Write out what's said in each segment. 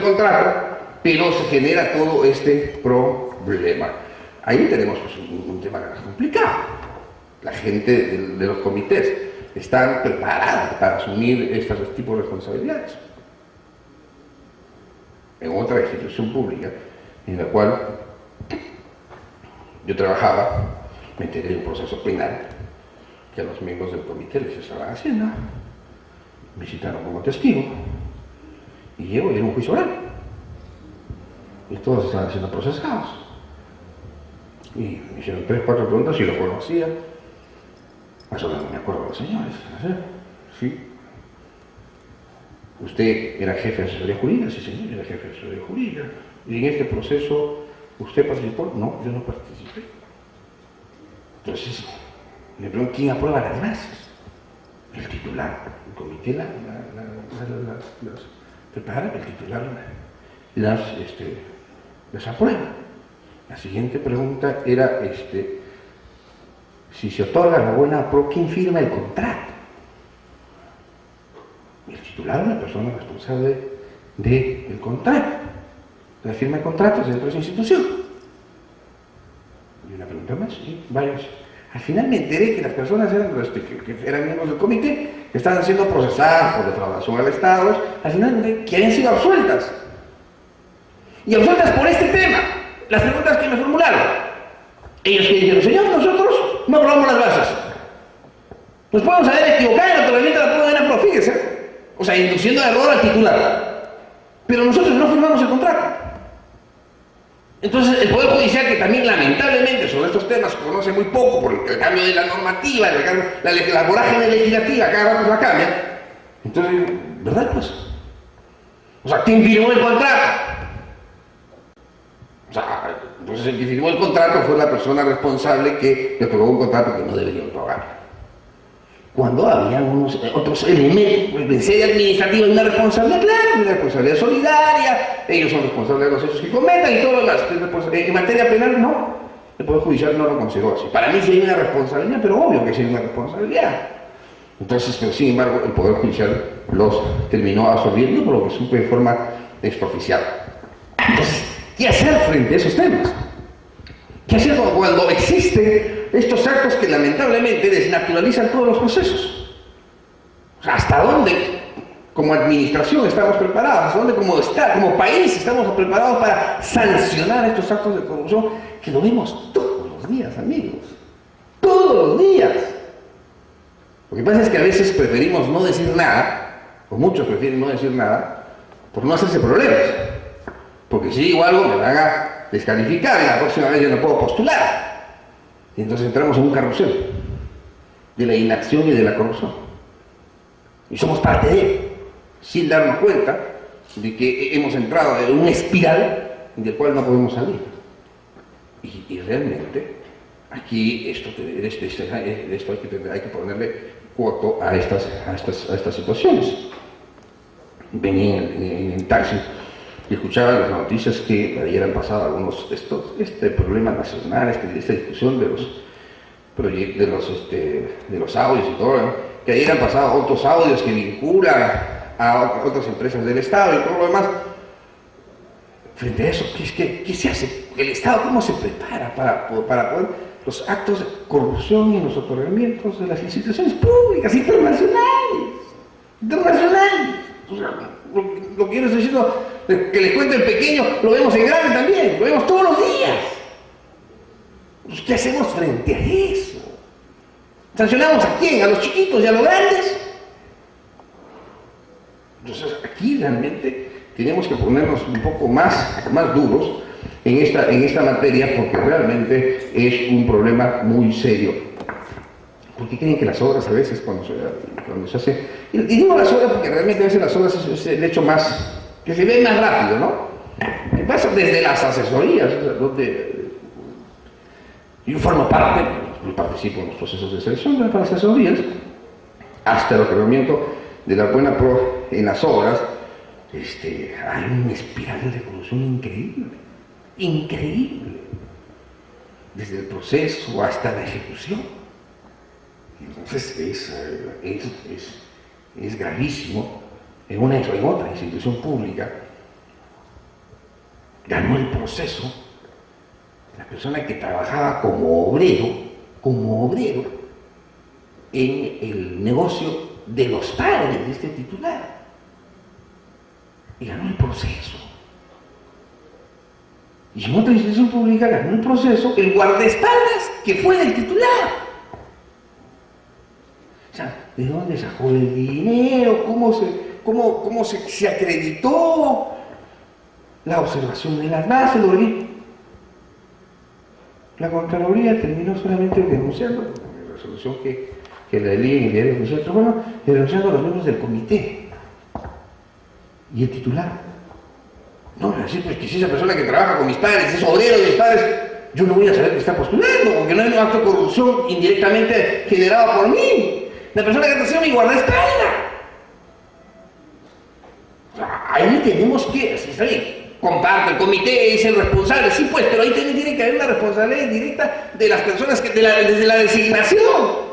contrato, pero se genera todo este problema. Ahí tenemos pues, un tema complicado. La gente de los comités están preparadas para asumir estos tipos de responsabilidades. En otra institución pública en la cual yo trabajaba, me enteré de un proceso penal que a los miembros del comité les estaban haciendo. Me citaron como testigo y llego y era un juicio oral. Y todos estaban siendo procesados. Y me hicieron 3 o 4 preguntas y lo conocía. Más o menos me acuerdo de los señores. Sí. ¿Usted era jefe de asesoría jurídica? Sí, señor, era jefe de asesoría jurídica. ¿Y en este proceso usted participó? No, yo no participé. Entonces, me pregunto, ¿quién aprueba las bases? El titular. El comité las prepara, el titular las aprueba. La siguiente pregunta era, si se otorga la buena aprueba, ¿quién firma el contrato? El titular es la persona responsable del contrato. La firma de contratos dentro de esa institución. Y una pregunta más, y varios. Al final me enteré que las personas que eran miembros del comité, que estaban siendo procesadas por defraudación al Estado, al final que habían sido absueltas. Y absueltas por este tema. Las preguntas que me formularon. Ellos que dijeron, señor, nosotros no aprobamos las bases. Nos podemos haber equivocado en el otorgamiento de la prueba de la pro, fíjese. O sea, induciendo error al titular. Pero nosotros no firmamos el contrato. Entonces, el Poder Judicial, que también lamentablemente sobre estos temas conoce muy poco por el cambio de la normativa, la vorágine legislativa, cada rato la cambia. Entonces, ¿verdad pues? O sea, ¿quién firmó el contrato? O sea, entonces el que firmó el contrato fue la persona responsable que le otorgó un contrato que no debería otorgar. Cuando había otros elementos, en serie administrativa, hay una responsabilidad clara, una responsabilidad solidaria, ellos son responsables de los hechos que cometan y todo lo demás. En materia penal, no. El Poder Judicial no lo consideró así. Para mí sí hay una responsabilidad, pero obvio que sí hay una responsabilidad. Entonces, pero sin embargo, el Poder Judicial los terminó absorbiendo, por lo que supe de forma extraoficial. Entonces, ¿qué hacer frente a esos temas? ¿Qué hacer cuando existen estos actos que lamentablemente desnaturalizan todos los procesos? O sea, ¿hasta dónde como administración estamos preparados? ¿Hasta dónde como país estamos preparados para sancionar estos actos de corrupción que lo vemos todos los días, amigos? Todos los días. Lo que pasa es que a veces preferimos no decir nada, o muchos prefieren no decir nada, por no hacerse problemas. Porque si digo algo me van a descalificar y la próxima vez yo no puedo postular. Y entonces entramos en un carrusel de la inacción y de la corrupción. Y somos parte de él, sin darnos cuenta de que hemos entrado en una espiral del cual no podemos salir. Y realmente aquí esto hay que ponerle coto a estas situaciones. Venía en el taxi y escuchaba las noticias que ayer han pasado algunos de estos problemas nacionales, esta discusión de los audios y todo, ¿no? Que ayer han pasado otros audios que vinculan a otras empresas del Estado y todo lo demás. Frente a eso, ¿qué se hace? ¿El Estado cómo se prepara para poder los actos de corrupción y los otorgamientos de las instituciones públicas internacionales? O sea, lo que yo les estoy diciendo, que les cuento en pequeño, lo vemos en grande también, lo vemos todos los días. Pues, ¿qué hacemos frente a eso? ¿Sancionamos a quién? ¿A los chiquitos y a los grandes? Entonces aquí realmente tenemos que ponernos un poco más duros en esta materia, porque realmente es un problema muy serio. Porque creen que las obras a veces cuando se hace, y digo las obras porque realmente a veces las obras es el hecho más, que se ve más rápido, ¿no? Que pasa desde las asesorías, donde yo formo parte, yo participo en los procesos de selección de las asesorías, hasta el otorgamiento de la buena pro en las obras. Hay una espiral de corrupción increíble, desde el proceso hasta la ejecución. Entonces es gravísimo en una o en otra institución pública ganó el proceso la persona que trabajaba como obrero en el negocio de los padres de este titular. Y ganó el proceso. Y en otra institución pública ganó el proceso el guardaespaldas que fue del titular. O sea, ¿de dónde sacó el dinero? ¿Cómo se acreditó la observación de las bases? La Contraloría terminó solamente denunciando, en la resolución que la leí en el diario oficial, pero bueno, denunciando a los miembros del comité y el titular. No, me va a decir, pues que si esa persona que trabaja con mis padres, es obrero de mis padres, yo no voy a saber que está postulando, porque no hay un acto de corrupción indirectamente generado por mí. La persona que está haciendo mi guardaespaldas. O sea, ahí tenemos que, si está bien, comparto, el comité es el responsable, sí pues, pero ahí también tiene que haber una responsabilidad directa de las personas que, desde la designación.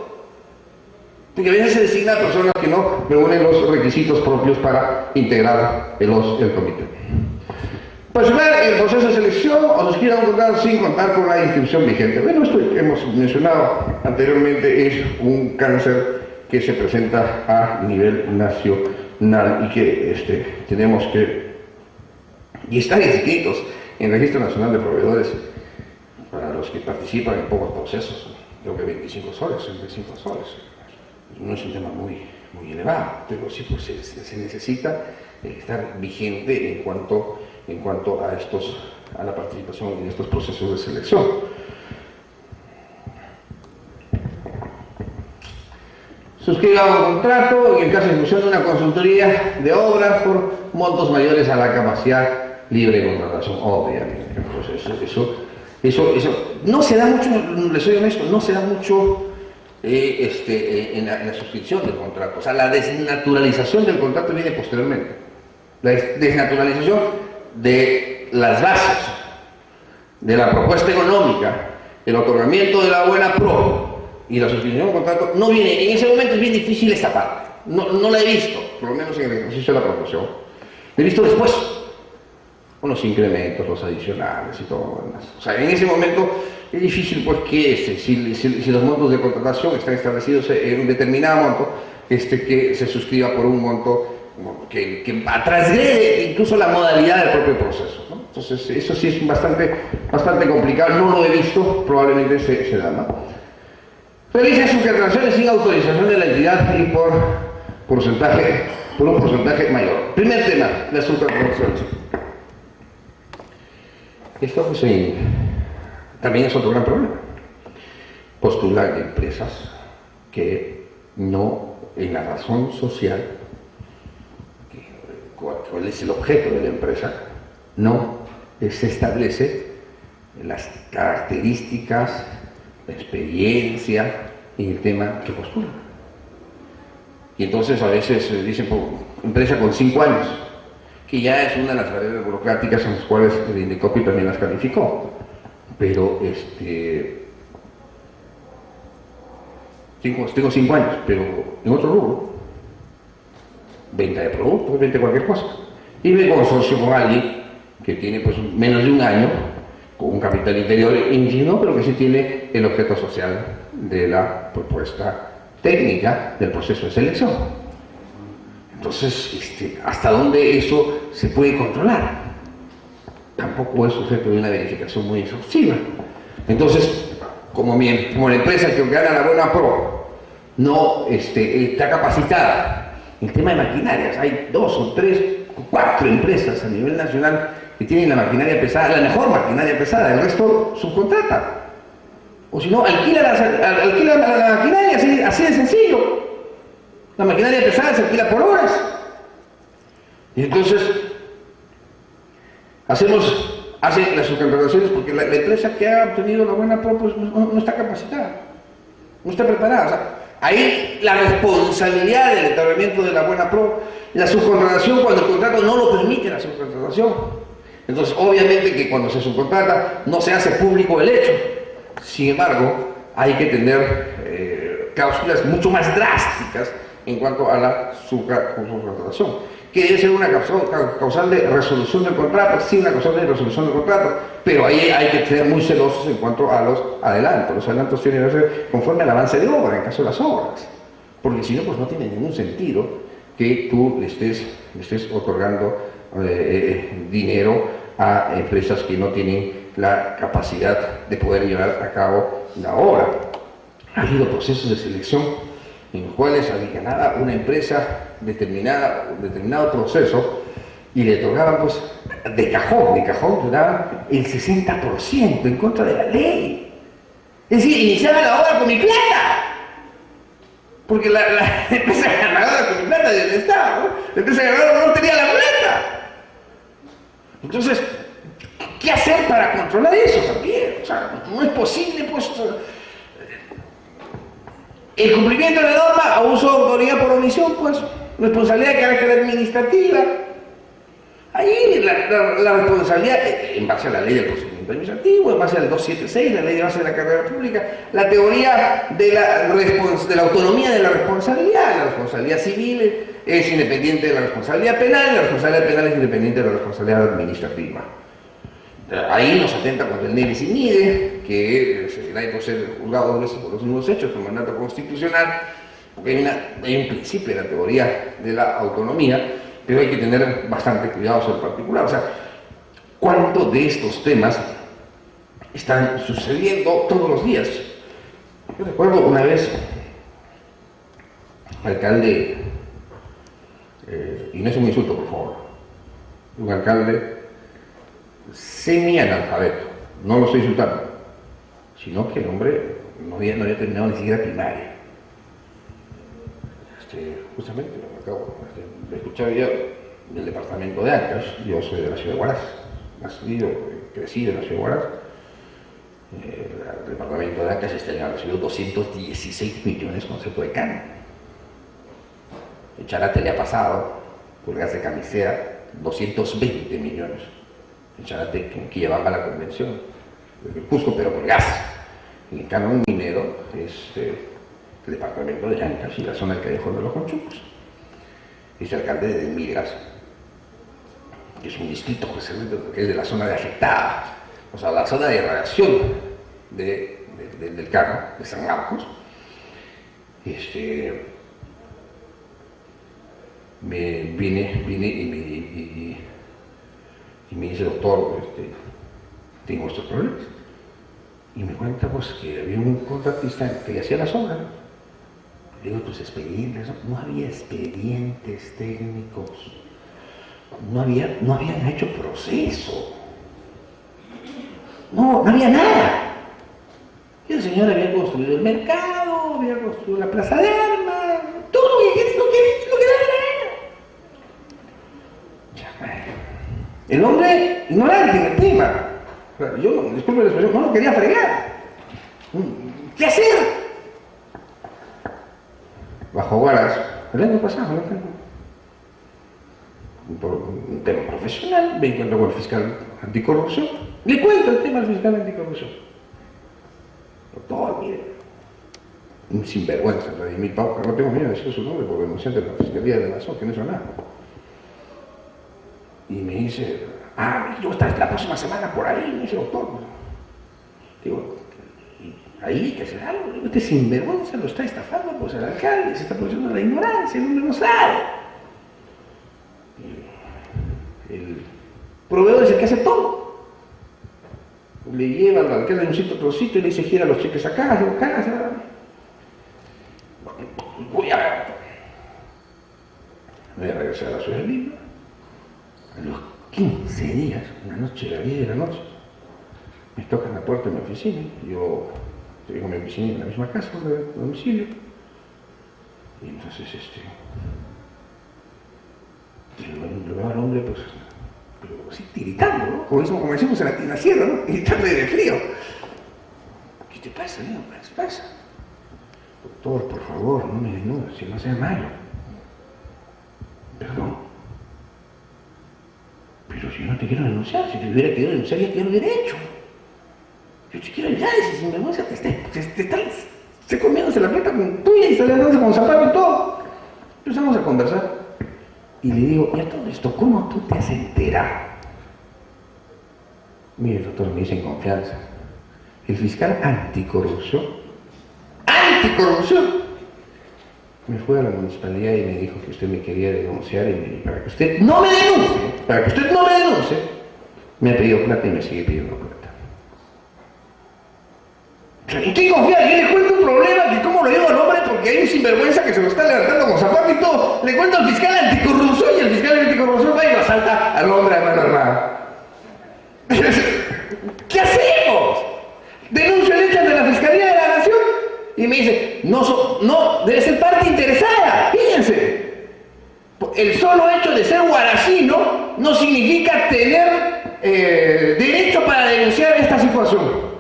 Porque a veces se designa a personas que no reúnen los requisitos propios para integrar el comité. Personal en el proceso de selección o se inscriban a un contrato sin contar con la inscripción vigente. Bueno, esto que hemos mencionado anteriormente es un cáncer que se presenta a nivel nacional y que tenemos que estar inscritos en el Registro Nacional de Proveedores para los que participan en pocos procesos. Creo que 25 soles, 35 soles. No es un tema muy elevado, pero sí pues, se necesita estar vigente en cuanto a la participación en estos procesos de selección. Suscriba un contrato en el caso de ejecución de una consultoría de obras por montos mayores a la capacidad libre de contratación, obviamente. Eso no se da mucho, les soy honesto, no se da mucho en la suscripción del contrato. O sea, la desnaturalización del contrato viene posteriormente. La desnaturalización de las bases, de la propuesta económica, el otorgamiento de la buena pro y la suscripción del contrato no viene. En ese momento es bien difícil esta parte. No la he visto, por lo menos en el ejercicio de la promoción. La he visto después, con los incrementos, los adicionales y todo lo demás. O sea, en ese momento es difícil porque si los montos de contratación están establecidos en un determinado monto, que se suscriba por un monto que transgrede incluso la modalidad del propio proceso, ¿no? Entonces, eso sí es bastante complicado, no lo he visto, probablemente se da, ¿no? Realiza subcontrataciones sin autorización de la entidad y por un porcentaje mayor. Primer tema, las subcontrataciones. Esto pues, también es otro gran problema. Postular empresas que no, en la razón social, cuál es el objeto de la empresa, no se establece las características, la experiencia en el tema que postulan. Y entonces a veces dicen, empresa con 5 años, que ya es una de las barreras burocráticas en las cuales el INDECOPI también las calificó. Pero tengo 5 años, pero en otro rubro, venta de productos, venta de cualquier cosa, y me consorcio con alguien que tiene pues menos de un año, con un capital interior ínfimo, pero que sí tiene el objeto social de la propuesta técnica del proceso de selección. Entonces, ¿hasta dónde eso se puede controlar? Tampoco es sujeto de una verificación muy exhaustiva. Entonces, como la empresa que gana la buena pro no está capacitada en el tema de maquinarias, hay 2 o 3 o 4 empresas a nivel nacional que tienen la maquinaria pesada, la mejor maquinaria pesada, el resto subcontrata. O si no, alquila la maquinaria, así de sencillo. La maquinaria pesada se alquila por horas. Y entonces, hacen las subcontrataciones porque la empresa que ha obtenido la buena pro pues, no está capacitada, no está preparada. O sea, ahí la responsabilidad del otorgamiento de la buena pro, la subcontratación cuando el contrato no lo permite la subcontratación. Entonces, obviamente que cuando se subcontrata no se hace público el hecho. Sin embargo, hay que tener cláusulas mucho más drásticas en cuanto a la subcontratación. que debe ser una causal de resolución del contrato, sí, una causal de resolución del contrato, pero ahí hay que ser muy celosos en cuanto a los adelantos. Los adelantos tienen que ser conforme al avance de obra, en caso de las obras, porque si no, pues no tiene ningún sentido que tú le estés otorgando dinero a empresas que no tienen la capacidad de poder llevar a cabo la obra. Ha habido procesos de selección en los cuales ganaba una empresa determinado proceso y le otorgaban pues de cajón le daban el 60% en contra de la ley. Es decir, iniciaba la obra con mi plata, porque la empresa ganadora con mi plata del Estado, ¿no? La empresa ganadora no tenía la plata. Entonces, ¿qué hacer para controlar eso también? O sea, no es posible pues el cumplimiento de la norma, abuso de autoridad por omisión, pues responsabilidad de carácter administrativa. Ahí la responsabilidad, en base a la ley del procedimiento administrativo, en base al 276, la ley de base de la carrera pública, la teoría de la autonomía de la responsabilidad civil es independiente de la responsabilidad penal, y la responsabilidad penal es independiente de la responsabilidad administrativa. Ahí nos atenta contra el Nevis in idem, que nadie puede ser juzgado 2 veces por los mismos hechos, por mandato constitucional, porque hay un principio de la teoría de la autonomía, pero hay que tener bastante cuidado sobre el particular. O sea, ¿cuántos de estos temas están sucediendo todos los días? Yo recuerdo una vez, alcalde, y no es un insulto, por favor, un alcalde semi-analfabeto, no lo estoy insultando, sino que el hombre no había terminado ni siquiera primaria. Justamente, lo escuchaba yo del departamento de Ancash. Yo soy de la ciudad de Huaraz, nacido, crecido en la ciudad de Huaraz. El departamento de Ancash ha recibido 216 millones concepto de canon. El Charate le ha pasado, por gas de camisea, 220 millones. El Charate que llevaba la convención, el Cusco, pero por gas. El canon minero es el departamento de Ancash y la zona del Callejón de los Conchucos. Es el alcalde de Milgas, que es un distrito que es de la zona de afectada, o sea, la zona de radiación del Cano, de San Marcos. Vine y me dice, doctor, tengo estos problemas. Y me cuenta pues que había un contratista que le hacía las obras. Digo, tus expedientes, no había expedientes técnicos, no habían hecho proceso, no había nada. Y el señor había construido el mercado, había construido la plaza de armas, todo lo que el hombre ignorante en el tema. Yo, disculpe la expresión, no lo quería fregar. ¿Qué hacer? Bajo Huaraz, el año pasado, por un tema profesional, me encuentro con el fiscal anticorrupción. Le cuento el tema al fiscal anticorrupción. Doctor, mire, un sinvergüenza, Vladimir Pauca, no tengo miedo de decir su nombre por denunciante de la Fiscalía de la Nación, que no hizo nada. Y me dice, yo estaré la próxima semana por ahí, me dice, doctor. Digo, ahí que hacer algo, este sinvergüenza lo está estafando, pues el alcalde se está produciendo la ignorancia, el hombre no sabe. El proveedor es el que hace todo. Le lleva al alcalde de un sitio a otro sitio y le dice, gira los cheques acá, voy a regresar a la ciudad de Lima. A los 15 días, una noche, a las 10 de la noche, me tocan la puerta de mi oficina. Yo tengo mi oficina en la misma casa, de domicilio. Y entonces, lo veo al hombre, pues, pero así tiritando, ¿no? Como decimos en la sierra, ¿no? Tiritando de frío. ¿Qué te pasa, amigo? ¿Qué te pasa? Doctor, por favor, no me denuncie, no sea malo. Perdón. Pero si no te quiero denunciar, si te hubiera querido denunciar, ya te lo hubiera hecho. Yo te quiero ayudar, ese sinvergüenza se comiéndose la plata con tuya y saliéndose con zapato y todo. Empezamos a conversar. Y le digo, ¿y a todo esto cómo tú te has enterado? Mire, el doctor, me dice en confianza, el fiscal anticorrupción, me fue a la municipalidad y me dijo que usted me quería denunciar y para que usted no me denuncie, me ha pedido plata y me sigue pidiendo plata. Usted confía, yo le cuento un problema que cómo lo llevo al hombre porque hay un sinvergüenza que se lo está levantando con zapato y todo. Le cuento al fiscal anticorrupción y el fiscal anticorrupción va y lo asalta al hombre a mano armada. ¿Qué hacemos? Denuncio el hecho de la Fiscalía de la Nación y me dice, no, debe ser parte interesada. Fíjense, el solo hecho de ser guaracino no significa tener derecho para denunciar esta situación.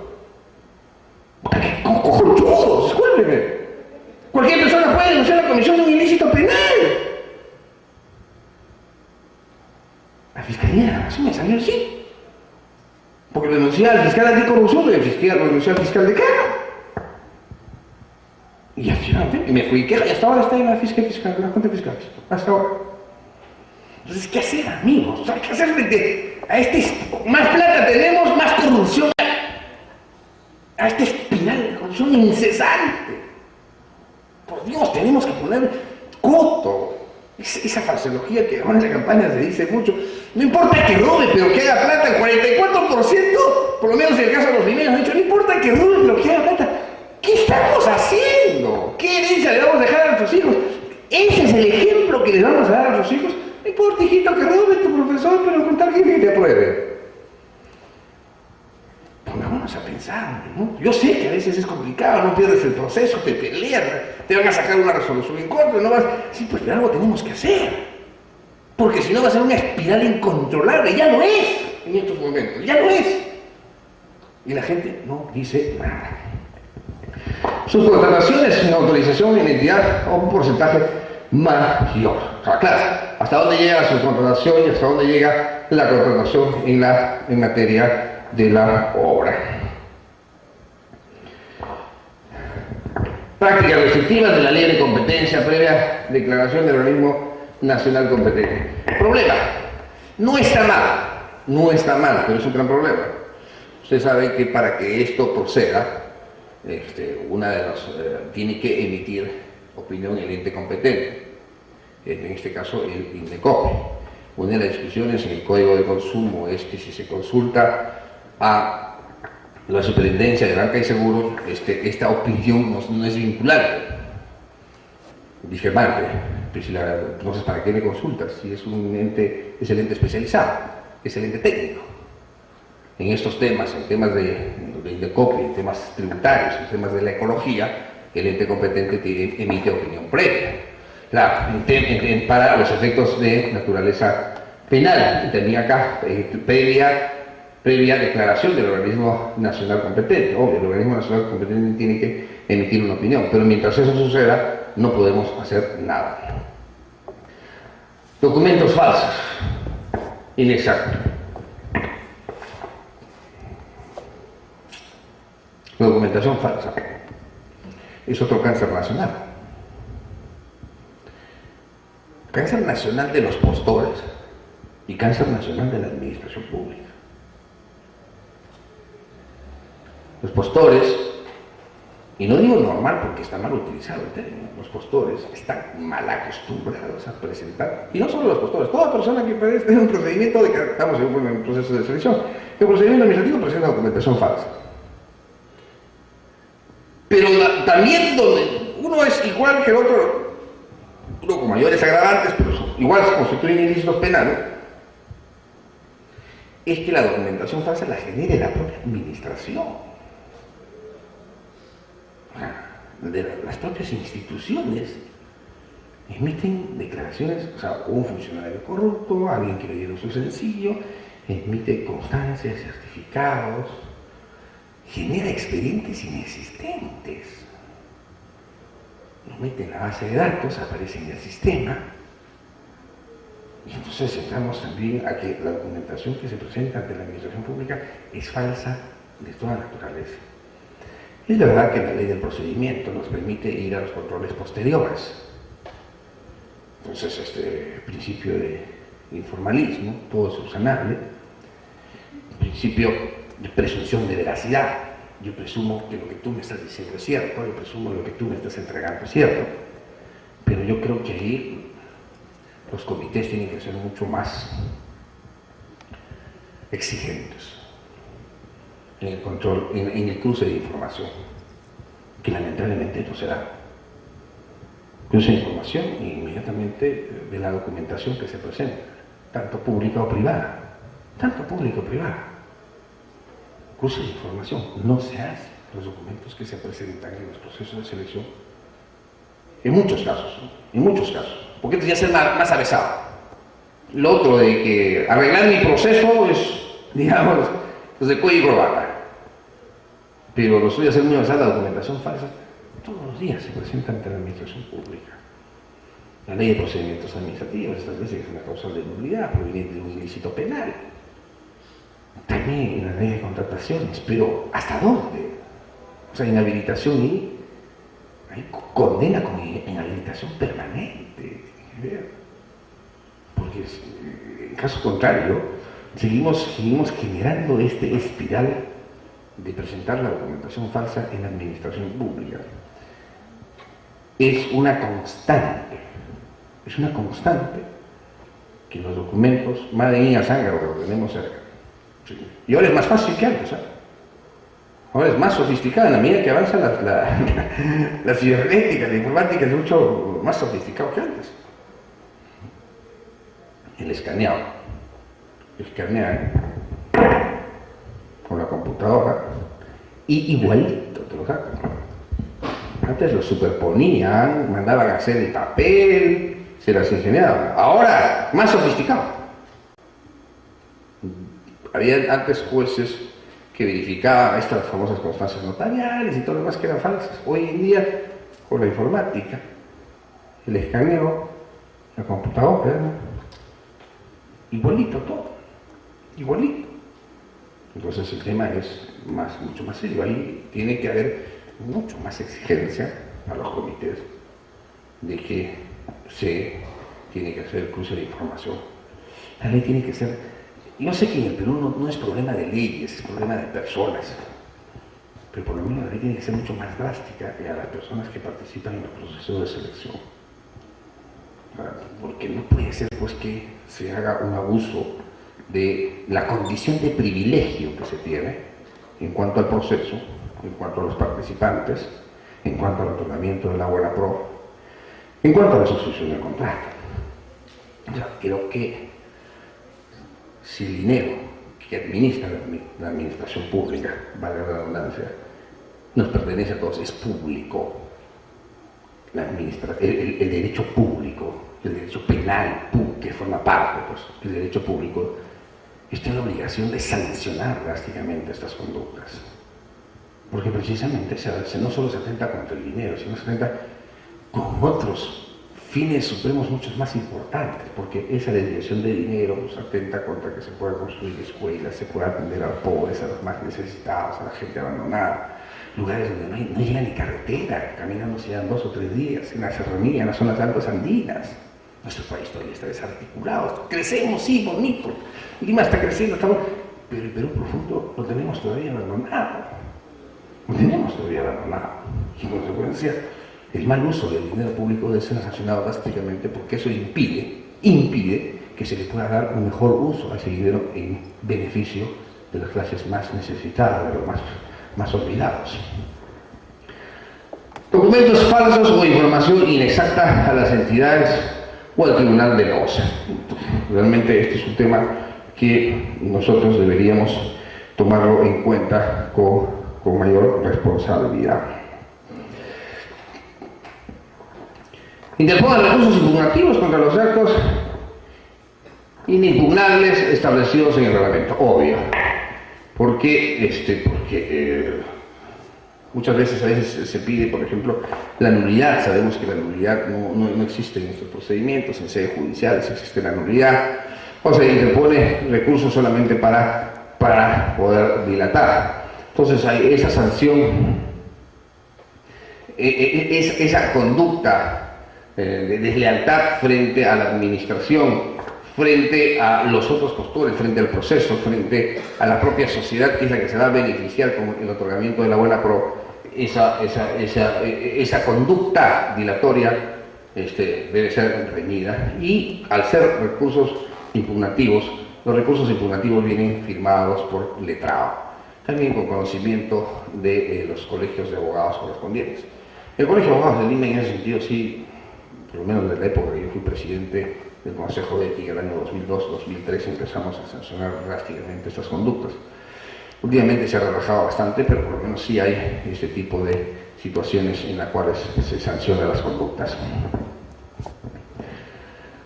¡Cojonudos! Discúlpeme. Cualquier persona puede denunciar la comisión de un ilícito penal. La Fiscalía de la Nación me salió así. Porque lo denuncié al fiscal anticorrupción y lo denuncié al fiscal de cargo. Y efectivamente, me fui queja y hasta ahora está en la cuenta fiscal. Hasta ahora. Entonces, ¿qué hacer, amigos? O sea, ¿qué hacer frente a más plata tenemos, más corrupción? A esta espiral de corrupción incesante. Por Dios, tenemos que poner coto. Esa falsología que ahora en la campaña se dice mucho. No importa que robe, pero que haga plata. El 44%, por lo menos en el caso de los dineros, han dicho, no importa que robe, pero que haga plata. ¿Qué estamos haciendo? ¿Qué herencia le vamos a dejar a nuestros hijos? Ese es el ejemplo que le vamos a dar a nuestros hijos. No importa, hijito, que robe tu profesor, pero con tal que te apruebe. Pongámonos a pensar, ¿no? Yo sé que a veces es complicado, no pierdes el proceso, te peleas, te van a sacar una resolución en contra, no vas... Sí, pues pero algo tenemos que hacer. Porque si no va a ser una espiral incontrolable, ya lo es en estos momentos, ya lo es. Y la gente no dice nada. Sus contrataciones sin autorización de identidad a un porcentaje mayor. O sea, claro, hasta dónde llega su contratación y hasta dónde llega la contratación en materia de la obra. Prácticas restrictivas de la ley de competencia previa declaración del organismo nacional competente. Problema, no está mal, pero es un gran problema. Usted sabe que para que esto proceda, tiene que emitir opinión el ente competente, en este caso el INDECOPE. Una de las discusiones en el Código de Consumo es que si se consulta a la Superintendencia de Banca y Seguros, esta opinión no es vinculante. Dije, vale, pues entonces ¿para qué me consultas? Si es un ente, es el ente especializado, es el ente técnico. En estos temas, en temas de INDECOPE, en temas tributarios, en temas de la ecología, el ente competente emite opinión previa. Claro, para los efectos de naturaleza penal, tenía acá previa declaración del organismo nacional competente. Obvio, el organismo nacional competente tiene que emitir una opinión, pero mientras eso suceda, no podemos hacer nada. Documentos falsos, inexactos. La documentación falsa es otro cáncer nacional. Cáncer nacional de los postores y cáncer nacional de la administración pública. Los postores, y no digo normal porque está mal utilizado el término, los postores están mal acostumbrados a presentar, y no solo los postores, toda persona que presente un procedimiento estamos en un proceso de selección, el procedimiento administrativo presenta documentación falsa. Pero también donde uno es igual que el otro, uno con mayores agravantes, pero igual se constituyen ilícitos penales, es que la documentación falsa la genere la propia administración. Las propias instituciones emiten declaraciones, o sea, un funcionario corrupto, alguien que le dieron su sencillo, emite constancias, certificados, genera expedientes inexistentes, lo mete en la base de datos, aparece en el sistema, y entonces entramos también a que la documentación que se presenta ante la administración pública es falsa de toda naturaleza. Es verdad que la ley del procedimiento nos permite ir a los controles posteriores, Entonces, este principio de informalismo, todo es subsanable, principio de presunción de veracidad. Yo presumo que lo que tú me estás diciendo es cierto, yo presumo que lo que tú me estás entregando es cierto, pero yo creo que ahí los comités tienen que ser mucho más exigentes en el control, en el cruce de información, que lamentablemente no se da. Cruce de información e inmediatamente de la documentación que se presenta, tanto pública o privada, tanto pública o privada. Cruce de información no se hace. Los documentos que se presentan en los procesos de selección, en muchos casos, porque entonces ya ser más avesado. Lo otro de que arreglar mi proceso es, digamos, pues de cuello y corbata. Pero lo suyo hacer muy avanzada, la documentación falsa, todos los días se presenta ante la administración pública. La ley de procedimientos administrativos, estas veces es una causal de nulidad proveniente de un ilícito penal. También en la ley de contrataciones, pero ¿hasta dónde? O sea, inhabilitación y hay condena con inhabilitación permanente. Porque en caso contrario, seguimos generando este espiral de presentar la documentación falsa en la administración pública. Es una constante que los documentos, más de niña sangre, lo que tenemos cerca. Sí. Y ahora es más fácil que antes, ¿sabes? Ahora es más sofisticada, en la medida que avanza la cibernética, la informática es mucho más sofisticado que antes. El escaneado. Escanean con la computadora y igualito te lo sacan. Antes lo superponían, mandaban a hacer el papel, se las ingeniaban. Ahora, más sofisticado. Había antes jueces que verificaban estas famosas constancias notariales y todo lo demás que eran falsas. Hoy en día, con la informática, el escaneo, la computadora, igualito todo, igualito. Entonces el tema es mucho más serio. Ahí tiene que haber mucho más exigencia a los comités de que se tiene que hacer el cruce de información. La ley tiene que ser... Yo sé que en el Perú no es problema de leyes, es problema de personas, pero por lo menos la ley tiene que ser mucho más drástica a las personas que participan en el proceso de selección. Porque no puede ser pues que se haga un abuso de la condición de privilegio que se tiene en cuanto al proceso, en cuanto a los participantes, en cuanto al otorgamiento de la buena pro, en cuanto a la suscripción del contrato. O sea, creo que si el dinero que administra la administración pública, valga la redundancia, nos pertenece a todos, es público, el derecho público, el derecho penal, que forma parte, pues, el derecho público, está en la obligación de sancionar drásticamente estas conductas. Porque precisamente no solo se atenta contra el dinero, sino se atenta con otros fines supremos muchos más importantes, porque esa desviación de dinero pues, atenta contra que se pueda construir escuelas, se pueda atender a los pobres, a los más necesitados, a la gente abandonada, lugares donde no llega ni carretera, caminando se llevan 2 o 3 días, en la serranía, en las zonas altas andinas. Nuestro país todavía está desarticulado, crecemos, sí, bonito, Lima está creciendo, pero el Perú profundo lo tenemos todavía abandonado, y en consecuencia el mal uso del dinero público debe ser sancionado drásticamente porque eso impide que se le pueda dar un mejor uso a ese dinero en beneficio de las clases más necesitadas, de los más olvidados. Documentos falsos o información inexacta a las entidades o al Tribunal de Negocios. Realmente este es un tema que nosotros deberíamos tomarlo en cuenta con mayor responsabilidad. Interpongan recursos impugnativos contra los actos inimpugnables establecidos en el reglamento, obvio. Porque muchas veces a veces se pide, por ejemplo, la nulidad. Sabemos que la nulidad no existe en nuestros procedimientos, en sede judicial existe la nulidad, o se interpone recursos solamente para poder dilatar. Entonces hay esa sanción, esa conducta de deslealtad frente a la administración, frente a los otros postores, frente al proceso, frente a la propia sociedad, que es la que se va a beneficiar con el otorgamiento de la buena pro, esa conducta dilatoria debe ser reñida. Y al ser recursos impugnativos, los recursos impugnativos vienen firmados por letrado, también con conocimiento de los colegios de abogados correspondientes. El Colegio de Abogados de Lima, en ese sentido, sí, por lo menos desde la época que yo fui presidente del Consejo de Ética, el año 2002-2003, empezamos a sancionar drásticamente estas conductas. Últimamente se ha relajado bastante, pero por lo menos sí hay este tipo de situaciones en las cuales se sancionan las conductas.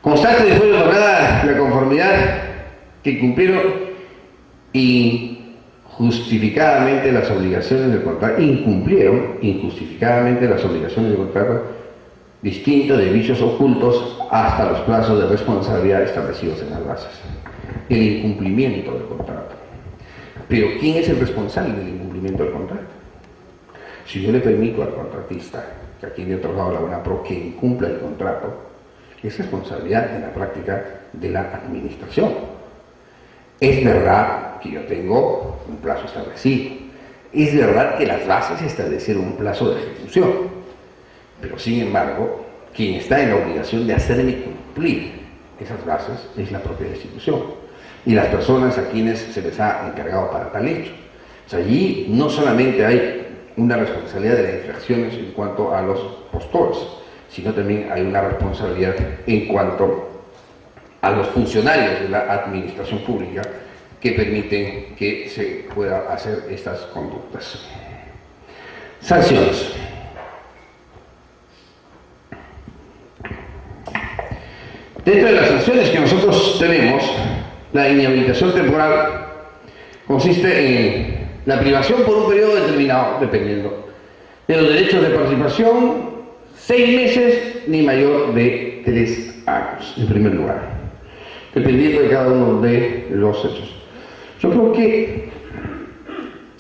Constante después de otorgada la conformidad que incumplieron injustificadamente las obligaciones del contrato, incumplieron injustificadamente las obligaciones del contrato, distinto de vicios ocultos hasta los plazos de responsabilidad establecidos en las bases. El incumplimiento del contrato. Pero ¿quién es el responsable del incumplimiento del contrato? Si yo le permito al contratista, que a quien le he otorgado la buena pro, que incumpla el contrato, es responsabilidad en la práctica de la administración. Es verdad que yo tengo un plazo establecido, es verdad que las bases establecieron un plazo de ejecución, pero sin embargo, quien está en la obligación de hacerme cumplir esas bases es la propia institución y las personas a quienes se les ha encargado para tal hecho. O sea, allí no solamente hay una responsabilidad de las infracciones en cuanto a los postores, sino también hay una responsabilidad en cuanto a los funcionarios de la administración pública que permiten que se pueda hacer estas conductas. Sanciones. Dentro de las sanciones que nosotros tenemos, la inhabilitación temporal consiste en la privación por un periodo determinado, dependiendo de los derechos de participación, 6 meses ni mayor de 3 años, en primer lugar, dependiendo de cada uno de los hechos. Yo creo que,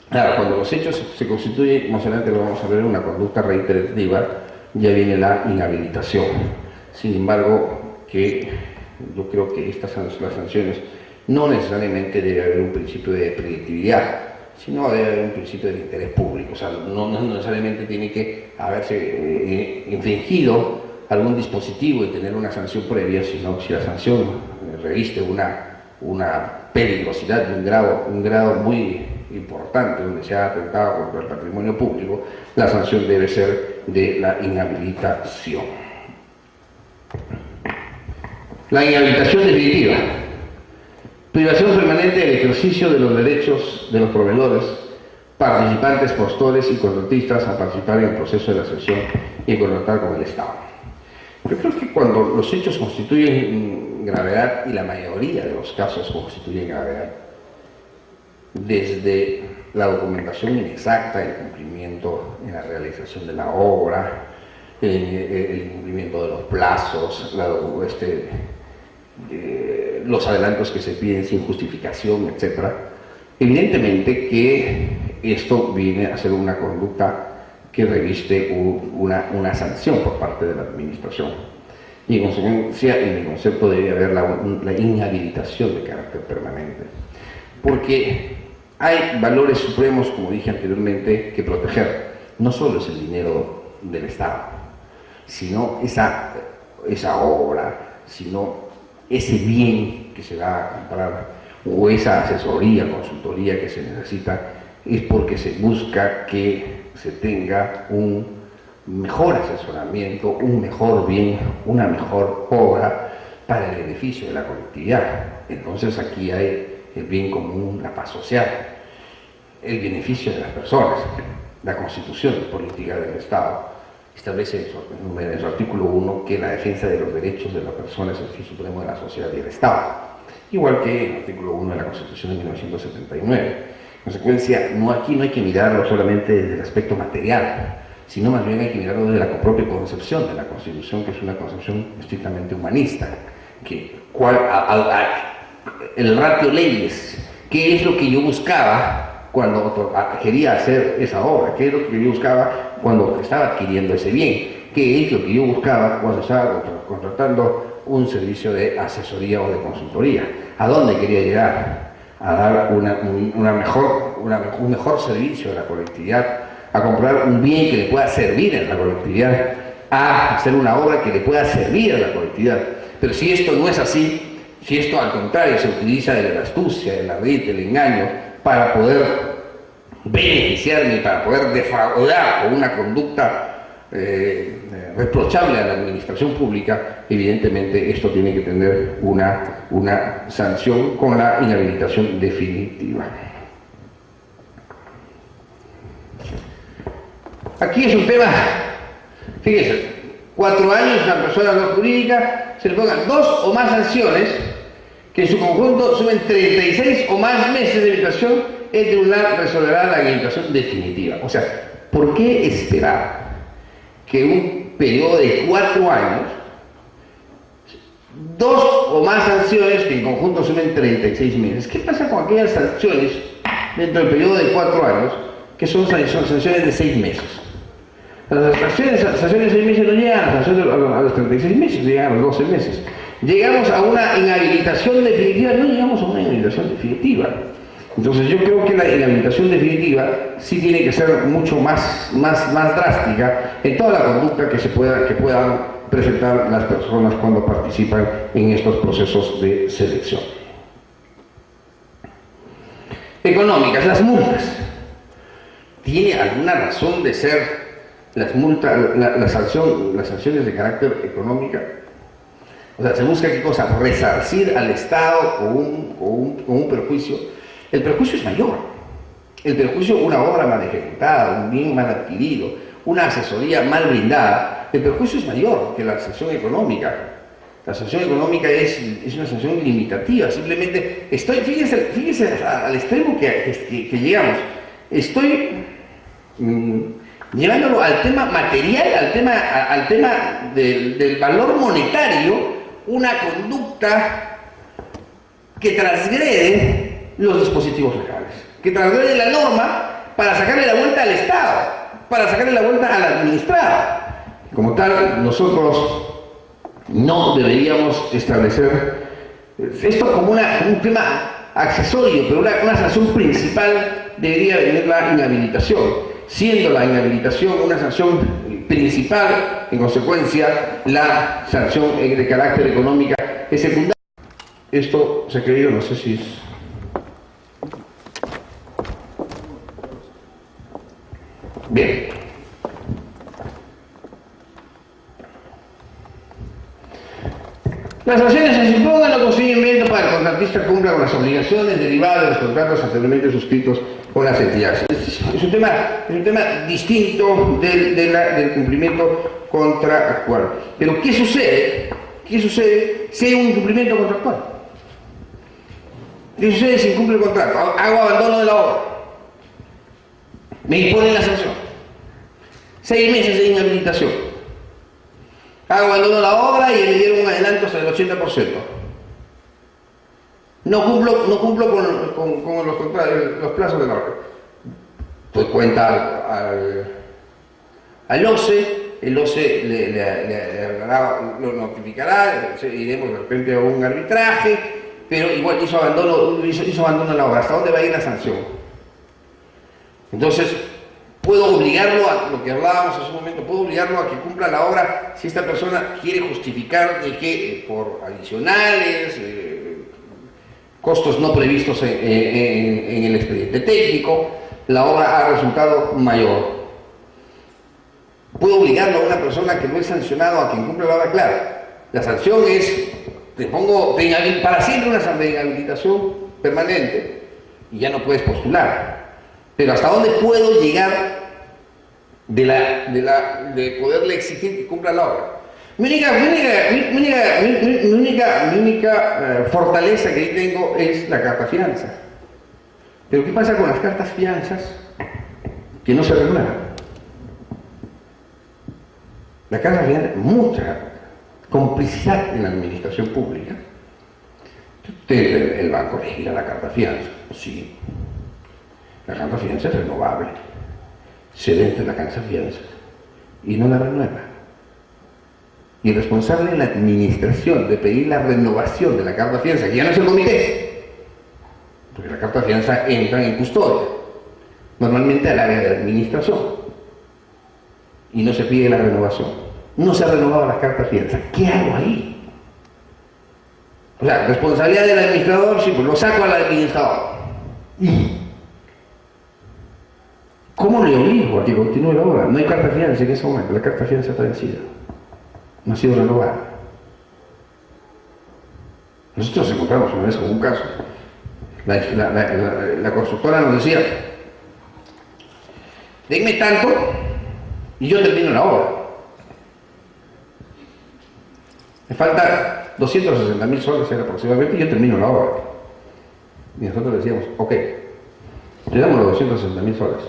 claro, cuando los hechos se constituyen, más adelante lo vamos a ver, una conducta reiterativa, ya viene la inhabilitación. Sin embargo, que yo creo que las sanciones no necesariamente debe haber un principio de predictibilidad, sino debe haber un principio del interés público. O sea, no necesariamente tiene que haberse infringido algún dispositivo y tener una sanción previa, sino si la sanción reviste una peligrosidad de un grado muy importante, donde se ha atentado contra el patrimonio público, la sanción debe ser de la inhabilitación. La inhabilitación definitiva. Privación permanente del ejercicio de los derechos de los proveedores, participantes, postores y contratistas a participar en el proceso de la cesión y contratar con el Estado. Yo creo que cuando los hechos constituyen gravedad, y la mayoría de los casos constituyen gravedad, desde la documentación inexacta, el incumplimiento en la realización de la obra, el incumplimiento de los plazos, los adelantos que se piden sin justificación, etc. Evidentemente que esto viene a ser una conducta que reviste una sanción por parte de la administración. Y en consecuencia, en el concepto debe haber la inhabilitación de carácter permanente. Porque hay valores supremos, como dije anteriormente, que proteger. No solo es el dinero del Estado, sino esa obra, sino ese bien que se va a comprar o esa asesoría, consultoría que se necesita, es porque se busca que se tenga un mejor asesoramiento, un mejor bien, una mejor obra para el beneficio de la colectividad. Entonces aquí hay el bien común, la paz social, el beneficio de las personas. La Constitución Política del Estado establece en su artículo 1 que la defensa de los derechos de las personas es el fin supremo de la sociedad y del Estado, igual que el artículo 1 de la Constitución de 1979. En consecuencia, aquí no hay que mirarlo solamente desde el aspecto material, sino más bien hay que mirarlo desde la propia concepción de la Constitución, que es una concepción estrictamente humanista, el ratio leyes, ¿qué es lo que yo buscaba cuando quería hacer esa obra? ¿Qué es lo que yo buscaba cuando estaba adquiriendo ese bien? que es lo que yo buscaba cuando estaba contratando un servicio de asesoría o de consultoría. ¿A dónde quería llegar? A dar un mejor servicio a la colectividad, a comprar un bien que le pueda servir a la colectividad, a hacer una obra que le pueda servir a la colectividad. Pero si esto no es así, si esto al contrario se utiliza de la astucia, del ardid, del engaño, para poder beneficiarme, para poder defraudar con una conducta reprochable a la administración pública, evidentemente esto tiene que tener una sanción con la inhabilitación definitiva. Aquí es un tema, fíjense, 4 años a una persona no jurídica, se le pongan 2 o más sanciones que en su conjunto sumen 36 o más meses de inhabilitación, el tribunal resolverá la inhabilitación definitiva. O sea, ¿por qué esperar que un periodo de 4 años, 2 o más sanciones que en conjunto sumen 36 meses? ¿Qué pasa con aquellas sanciones dentro del periodo de 4 años que son sanciones de 6 meses? Las sanciones de 6 meses no llegan a los 36 meses, llegan a los 12 meses. Llegamos a una inhabilitación definitiva, no llegamos a una inhabilitación definitiva. Entonces yo creo que la inhabilitación definitiva sí tiene que ser mucho más drástica en toda la conducta que puedan presentar las personas cuando participan en estos procesos de selección. Económicas, las multas. ¿Tiene alguna razón de ser las multas, las sanciones de carácter económica? O sea, se busca ¿qué cosa? Resarcir al Estado con un perjuicio. El perjuicio es mayor. El perjuicio, una obra mal ejecutada, un bien mal adquirido, una asesoría mal brindada, el perjuicio es mayor que la sanción económica. La sanción económica es una sanción limitativa. Simplemente fíjese al extremo que llegamos. Estoy llevándolo al tema material, al tema del valor monetario, una conducta que transgrede los dispositivos legales, que transgrede la norma para sacarle la vuelta al Estado, para sacarle la vuelta al administrado. Como tal, nosotros no deberíamos establecer esto como un tema accesorio, pero una sanción principal debería venir la inhabilitación, siendo la inhabilitación una sanción principal, en consecuencia la sanción de carácter económica es secundaria. Esto se ha querido, no sé si es... Bien. Las sanciones que se impongan no constituyen invento para que el contratista cumpla con las obligaciones derivadas de los contratos anteriormente suscritos con las entidades. Es un tema distinto del cumplimiento contractual. Pero ¿qué sucede? ¿Qué sucede si hay un incumplimiento contractual? ¿Qué sucede si incumple el contrato? Hago abandono de la obra. Me imponen la sanción. 6 meses de inhabilitación. Hago abandono de la obra y me dieron un adelanto hasta el 80%. No cumplo con los plazos de la obra. Pues cuenta al OCE, el OCE lo notificará, iremos de repente a un arbitraje, pero igual hizo abandono de la obra. ¿Hasta dónde va a ir la sanción? Entonces, puedo obligarlo a, lo que hablábamos hace un momento, puedo obligarlo a que cumpla la obra si esta persona quiere justificar de que por adicionales, costos no previstos en el expediente técnico, la obra ha resultado mayor. Puedo obligarlo a una persona que no es sancionado a que incumpla la obra. Claro, la sanción es, te pongo para siempre una sanción de inhabilitación permanente y ya no puedes postular. Pero ¿hasta dónde puedo llegar de poderle exigir que cumpla la obra? Mi única fortaleza que ahí tengo es la carta fianza. Pero ¿qué pasa con las cartas fianzas que no se renuevan? La carta fianza, mucha complicidad en la administración pública. El banco regila la carta fianza, sí. La carta fianza es renovable. Se vence la carta fianza y no la renueva. y el responsable en la administración de pedir la renovación de la carta fianza, que ya no es el comité, porque la carta fianza entra en custodia, normalmente al área de administración, y no se pide la renovación. No se ha renovado la carta fianza. ¿Qué hago ahí? O sea, responsabilidad del administrador, sí, pues lo saco al administrador. ¿Y cómo le obligo a que continúe la obra? No hay carta fianza en ese momento, la carta fianza está vencida. No ha sido renovada. Nosotros nos encontramos una vez con un caso. La constructora nos decía, denme tanto y yo termino la obra. Me falta 260.000 soles aproximadamente y yo termino la obra. Y nosotros decíamos, ok, te damos los 260.000 soles,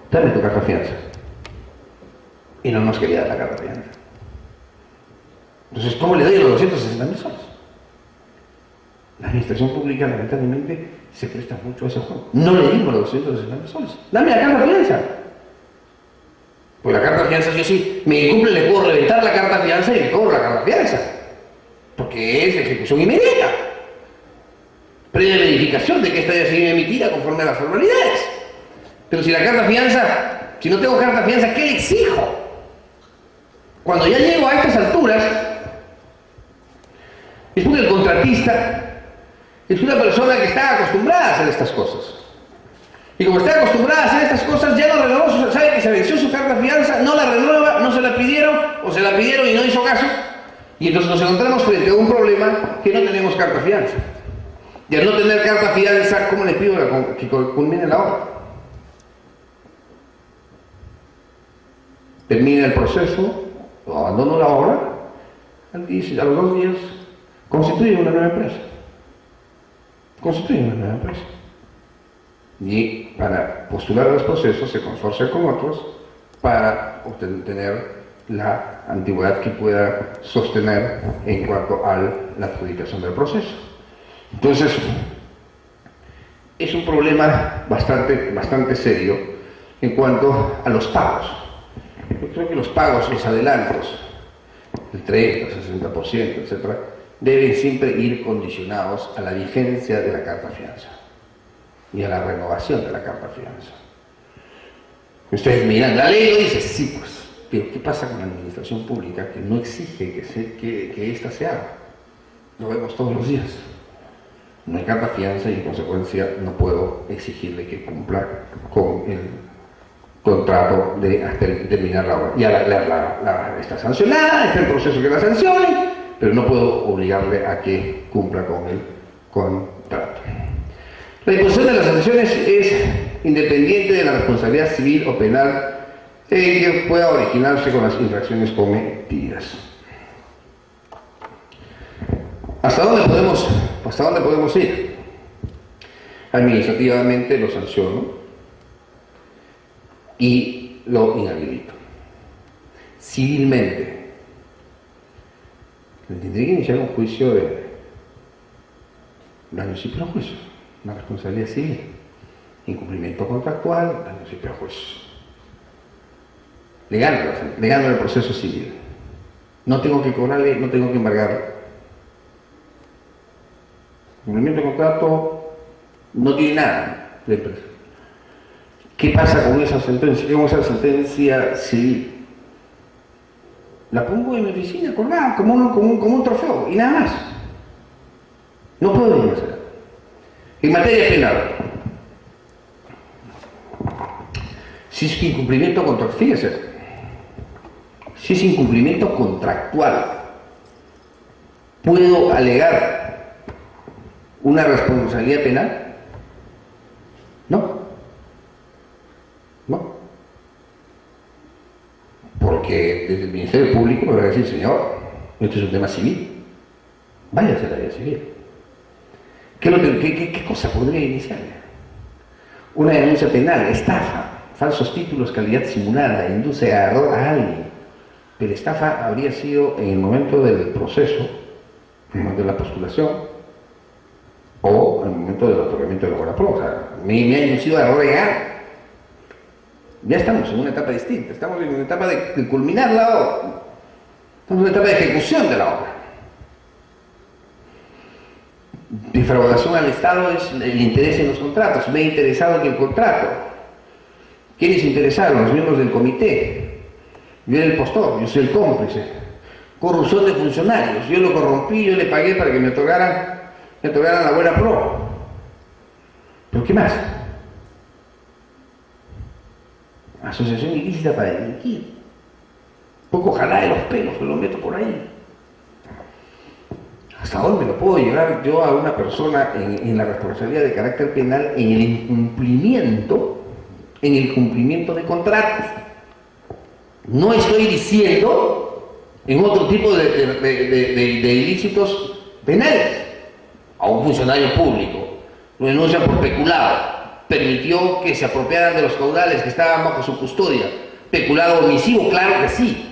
dame tu carta fianza. Y no nos quería dar la carta fianza. Entonces, ¿cómo le doy los 260.000 soles? La administración pública, lamentablemente, se presta mucho a ese juego. No le dimos los 260.000 soles. Dame la carta fianza. Pues la carta fianza, yo sí, me incumple, le puedo reventar la carta fianza y le cobro la carta fianza. Porque es ejecución inmediata. Previa verificación de que esta haya sido emitida conforme a las formalidades. Pero si la carta fianza, si no tengo carta fianza, ¿qué le exijo? Cuando ya llego a estas alturas, es porque el contratista es una persona que está acostumbrada a hacer estas cosas. Y como está acostumbrada a hacer estas cosas, ya no renovó, sabe que se venció su carta fianza, no la renueva, no se la pidieron, o se la pidieron y no hizo caso. Y entonces nos encontramos frente a un problema que no tenemos carta fianza. Y al no tener carta fianza, ¿cómo le pido que culmine la obra? Termina el proceso, o abandono la obra, a los 2 días constituye una nueva empresa. Constituye una nueva empresa. Y para postular a los procesos se consorcia con otros para obtener la antigüedad que pueda sostener en cuanto a la adjudicación del proceso. Entonces, es un problema bastante serio en cuanto a los pagos. Yo creo que los pagos, los adelantos, el 30, 60%, etc., deben siempre ir condicionados a la vigencia de la carta fianza y a la renovación de la carta fianza. Ustedes me dirán, la ley lo dice, sí, pues, pero ¿qué pasa con la administración pública que no exige que ésta se haga? Lo vemos todos los días. No hay carta fianza y en consecuencia no puedo exigirle que cumpla con el contrato de terminar la obra. Ya está sancionada, está en proceso que la sancione, pero no puedo obligarle a que cumpla con el contrato. La imposición de las sanciones es independiente de la responsabilidad civil o penal que pueda originarse con las infracciones cometidas. ¿Hasta dónde podemos ir? Administrativamente lo sanciono y lo inhabilito. Civilmente, tendría que iniciar un juicio de daños y perjuicios, una responsabilidad civil, incumplimiento contractual, daños y perjuicios. Le gano el proceso civil. No tengo que cobrarle, no tengo que embargarle. Cumplimiento de contrato no tiene nada de empresa. ¿Qué pasa con esa sentencia? ¿Qué vamos a hacer sentencia civil? La pongo en mi oficina colgada como un trofeo y nada más. No puedo ir a hacer. En materia penal, si es incumplimiento contractual, fíjese, si es incumplimiento contractual, ¿puedo alegar una responsabilidad penal? No. Porque desde el Ministerio Público me va a decir, señor, esto es un tema civil, váyase a la vía civil. ¿Qué cosa podría iniciar? Una denuncia penal, estafa, falsos títulos, calidad simulada, induce a error a alguien. Pero estafa habría sido en el momento del proceso, en el momento de la postulación, o en el momento del otorgamiento de la buena prueba. O sea, me ha inducido a error legal. Ya estamos en una etapa distinta, estamos en una etapa de culminar la obra. Estamos en una etapa de ejecución de la obra. Defraudación al Estado es el interés en los contratos. Me he interesado en el contrato. ¿Quiénes interesaron? Los miembros del comité. Yo era el postor, yo soy el cómplice. Corrupción de funcionarios. Yo lo corrompí, yo le pagué para que me otorgaran la buena pro. ¿Pero qué más? Asociación ilícita para delinquir. Poco ojalá de los pelos que lo meto por ahí. ¿Hasta dónde lo puedo llevar yo a una persona en la responsabilidad de carácter penal en el incumplimiento de contratos? No estoy diciendo en otro tipo de ilícitos penales. A un funcionario público lo denuncia por peculado, permitió que se apropiaran de los caudales que estaban bajo su custodia. Peculado omisivo, claro que sí.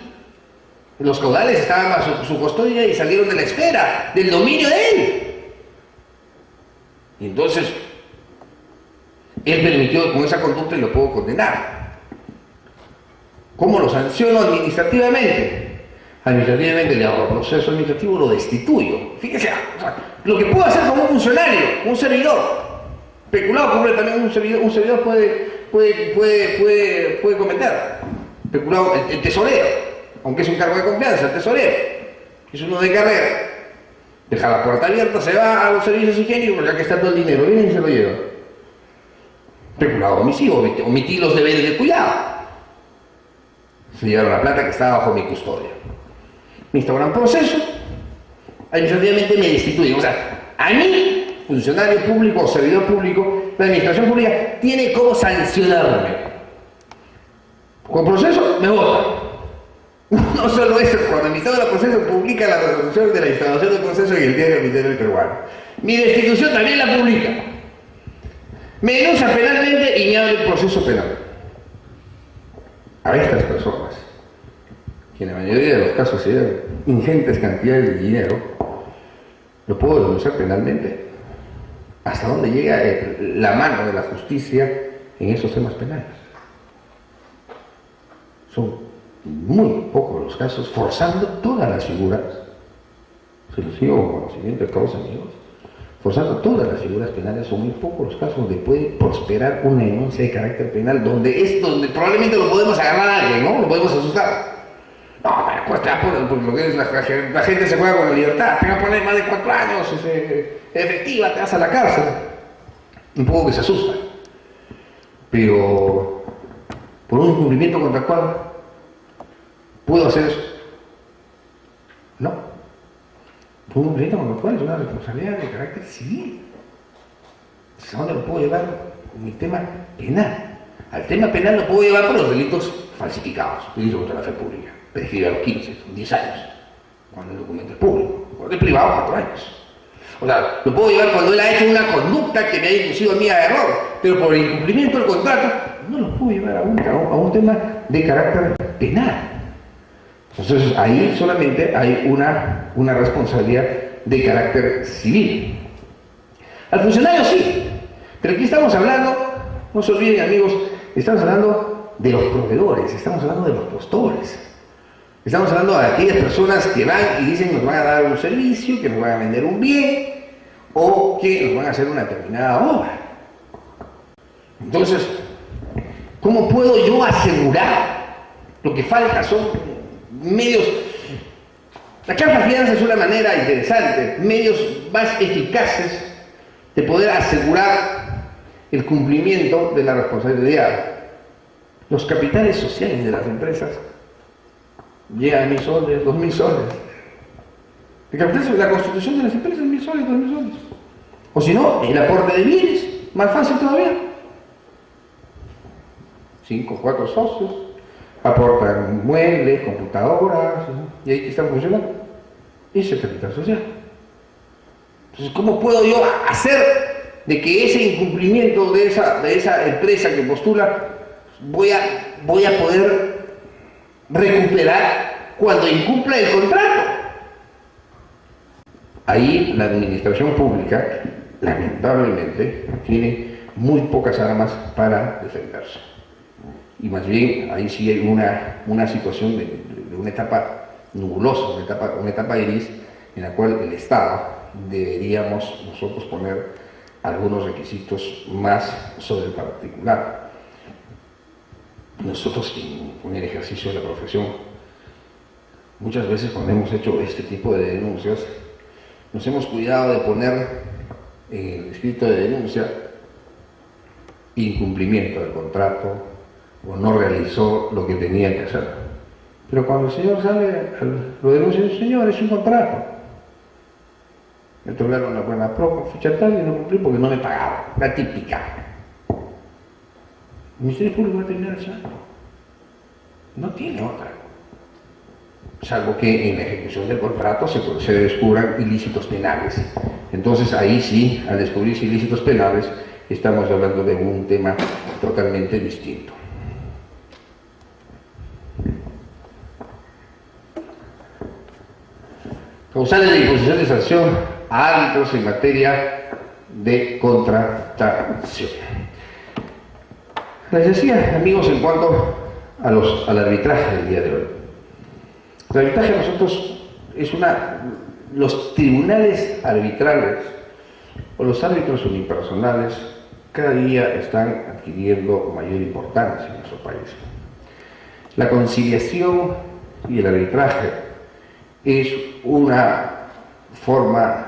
Los caudales estaban bajo su custodia y salieron de la esfera, del dominio de él. Y entonces, él permitió con esa conducta y lo puedo condenar. ¿Cómo lo sanciono administrativamente? Administrativamente le hago proceso administrativo, lo destituyo. Fíjese, o sea, lo que puedo hacer como un funcionario, un servidor. Peculado cubre también un servidor puede cometer. Peculado, el tesorero. Aunque es un cargo de confianza, el tesorero, es uno de carrera, deja la puerta abierta, se va a los servicios higiénicos, ya que está todo el dinero, viene y se lo lleva. Peculado omisivo, omití los deberes de cuidado. Se llevaron la plata que estaba bajo mi custodia. Me instauran proceso, administrativamente me destituyen. O sea, a mí, funcionario público o servidor público, la administración pública tiene cómo sancionarme. Con proceso, me votan. No solo eso, cuando el Ministerio del Proceso publica la resolución de la instalación del proceso en el diario oficial del peruano. Mi destitución también la publica. Me denuncia penalmente y me abre el proceso penal. A estas personas, que en la mayoría de los casos se dan ingentes cantidades de dinero, lo puedo denunciar penalmente. ¿Hasta dónde llega la mano de la justicia en esos temas penales? Son muy pocos los casos, forzando todas las figuras, se los digo con conocimiento de todos amigos, forzando todas las figuras penales, son muy pocos los casos donde puede prosperar una denuncia de carácter penal, donde probablemente lo podemos agarrar a alguien, ¿no? Lo podemos asustar. No, me cuesta, pues lo que es la gente se juega con la libertad, te va a poner más de 4 años, efectiva, te vas a la cárcel. Un poco que se asusta. Pero, por un incumplimiento contractual, ¿puedo hacer eso? No. Por un incumplimiento contractual es una responsabilidad de carácter civil. ¿A dónde lo puedo llevar en el tema penal? Al tema penal lo puedo llevar por los delitos falsificados, delitos contra la fe pública. Prescribe a los 15, 10 años, cuando el documento es público. Cuando es privado, 4 años. O sea, lo puedo llevar cuando él ha hecho una conducta que me ha inducido a mí a error, pero por el incumplimiento del contrato, no lo puedo llevar a un tema de carácter penal. Entonces, ahí solamente hay una responsabilidad de carácter civil. Al funcionario sí, pero aquí estamos hablando, no se olviden amigos, estamos hablando de los proveedores, estamos hablando de los postores. Estamos hablando de aquellas personas que van y dicen que nos van a dar un servicio, que nos van a vender un bien o que nos van a hacer una determinada obra. Entonces, ¿cómo puedo yo asegurar? Lo que falta son medios. La carta fianza es una manera interesante, medios más eficaces de poder asegurar el cumplimiento de la responsabilidad. Los capitales sociales de las empresas llegan a 1.000 soles, 2.000 soles. La constitución de las empresas es 1.000 soles, 2.000 soles. O si no, el aporte de bienes, más fácil todavía. 5 o 4 socios aportan muebles, computadoras, y ahí están funcionando. Ese es el capital social. Entonces, ¿cómo puedo yo hacer de que ese incumplimiento de esa empresa que postula voy a poder recuperar cuando incumpla el contrato? Ahí la administración pública, lamentablemente, tiene muy pocas armas para defenderse. Y más bien, ahí sí hay una situación de una etapa nubulosa, una etapa gris en la cual el Estado deberíamos nosotros poner algunos requisitos más sobre el particular. Nosotros en el ejercicio de la profesión, muchas veces cuando hemos hecho este tipo de denuncias, nos hemos cuidado de poner en el escrito de denuncia incumplimiento del contrato o no realizó lo que tenía que hacer. Pero cuando el señor sale, lo denuncia el señor, es un contrato. Me otorgaron una buena ficha tal y no cumplí porque no me pagaron. La típica. El Ministerio Público va a terminar el salario. No tiene otra. Salvo que en la ejecución del contrato se descubran ilícitos penales. Entonces ahí sí, al descubrirse ilícitos penales, estamos hablando de un tema totalmente distinto. Causales de imposición de sanción a árbitros en materia de contratación. Les decía, amigos, en cuanto al arbitraje del día de hoy. El arbitraje nosotros es los tribunales arbitrales o los árbitros unipersonales cada día están adquiriendo mayor importancia en nuestro país. La conciliación y el arbitraje es una forma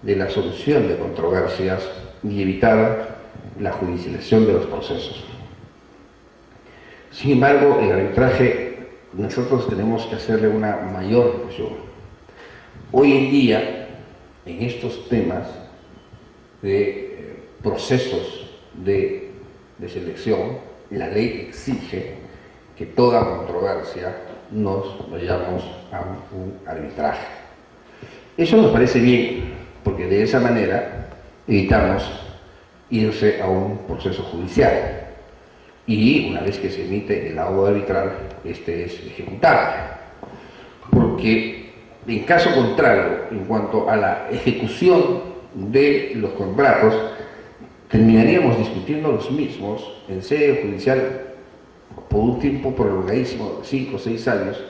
de la solución de controversias y evitar la judicialización de los procesos. Sin embargo, el arbitraje nosotros tenemos que hacerle una mayor difusión. Hoy en día, en estos temas de procesos de selección, la ley exige que toda controversia nos vayamos a un arbitraje. Eso nos parece bien, porque de esa manera evitamos irse a un proceso judicial. Y una vez que se emite el laudo arbitral, este es ejecutable. Porque en caso contrario, en cuanto a la ejecución de los contratos, terminaríamos discutiendo los mismos en sede judicial por un tiempo prolongadísimo, 5 o 6 años.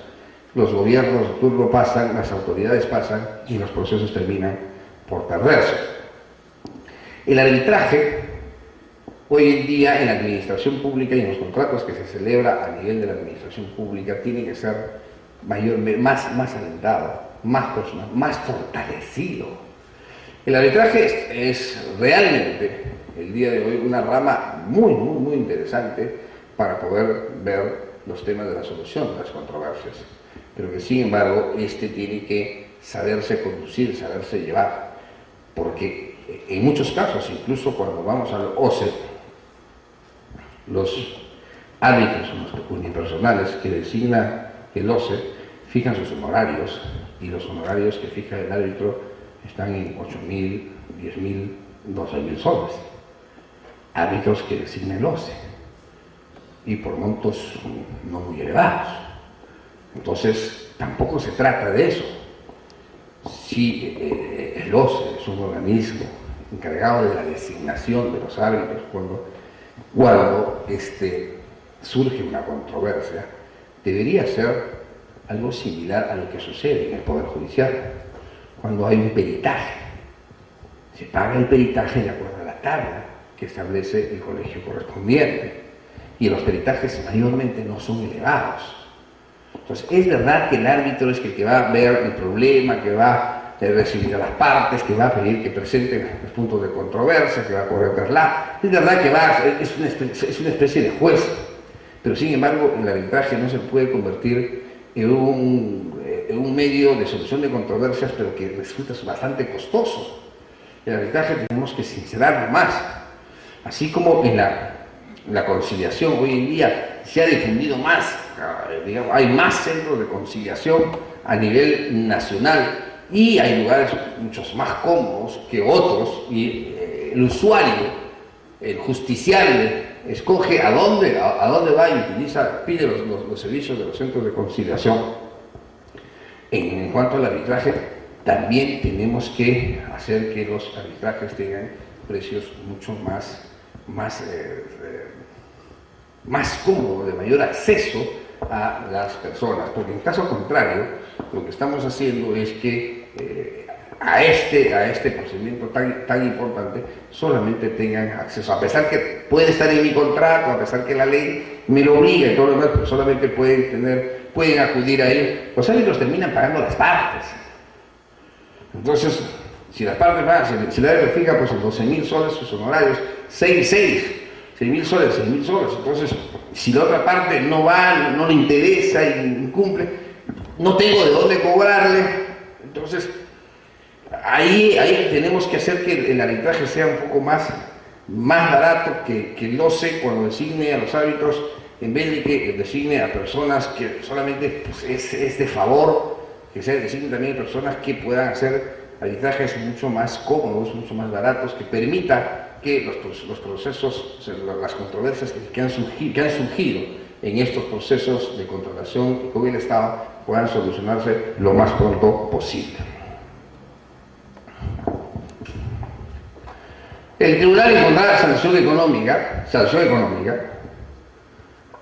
Los gobiernos de turno pasan, las autoridades pasan y los procesos terminan por perderse. El arbitraje, hoy en día en la administración pública y en los contratos que se celebra a nivel de la administración pública, tiene que ser más alentado, más personal, más fortalecido. El arbitraje es realmente, el día de hoy, una rama muy interesante para poder ver los temas de la solución de las controversias, pero que sin embargo tiene que saberse conducir, saberse llevar, porque en muchos casos, incluso cuando vamos al OCE, los árbitros unipersonales que designa el OCE fijan sus honorarios, y los honorarios que fija el árbitro están en 8.000, 10.000, 12.000 soles. Árbitros que designa el OCE, y por montos no muy elevados. Entonces, tampoco se trata de eso. Si el OCE es un organismo encargado de la designación de los árbitros, cuando surge una controversia, debería ser algo similar a lo que sucede en el Poder Judicial. Cuando hay un peritaje, se paga el peritaje de acuerdo a la tabla que establece el colegio correspondiente, y los peritajes mayormente no son elevados. Entonces, es verdad que el árbitro es el que va a ver el problema, que va a recibir a las partes, que va a pedir que presenten los puntos de controversia, que va a correr traslado. Es verdad que es una especie de juez, pero sin embargo el arbitraje no se puede convertir en un medio de solución de controversias, pero que resulta bastante costoso. El arbitraje tenemos que sincerarlo más, así como en la conciliación hoy en día se ha difundido más, digamos, hay más centros de conciliación a nivel nacional y hay lugares muchos más cómodos que otros, y el usuario, el justiciable, escoge a dónde va y pide los servicios de los centros de conciliación. En cuanto al arbitraje, también tenemos que hacer que los arbitrajes tengan precios mucho más cómodos, de mayor acceso a las personas, porque en caso contrario, lo que estamos haciendo es que a este procedimiento tan importante solamente tengan acceso, a pesar que puede estar en mi contrato, a pesar que la ley me lo obliga y todo lo demás, pero solamente pueden acudir a él. Los árbitros terminan pagando las partes. Entonces, si las partes pagan, si la árbitro fija pues en 12.000 soles sus honorarios, 6.000 soles, 6.000 soles. Entonces, si la otra parte no va, no le interesa y incumple, no tengo de dónde cobrarle. Entonces, ahí tenemos que hacer que el arbitraje sea un poco más barato, que el OCE cuando designe a los árbitros, en vez de que designe a personas que solamente pues, es de favor, que se designe también a personas que puedan hacer arbitrajes mucho más cómodos, mucho más baratos, que permita que los procesos, las controversias que han surgido en estos procesos de controlación con el Estado puedan solucionarse lo más pronto posible. El tribunal impondrá sanción económica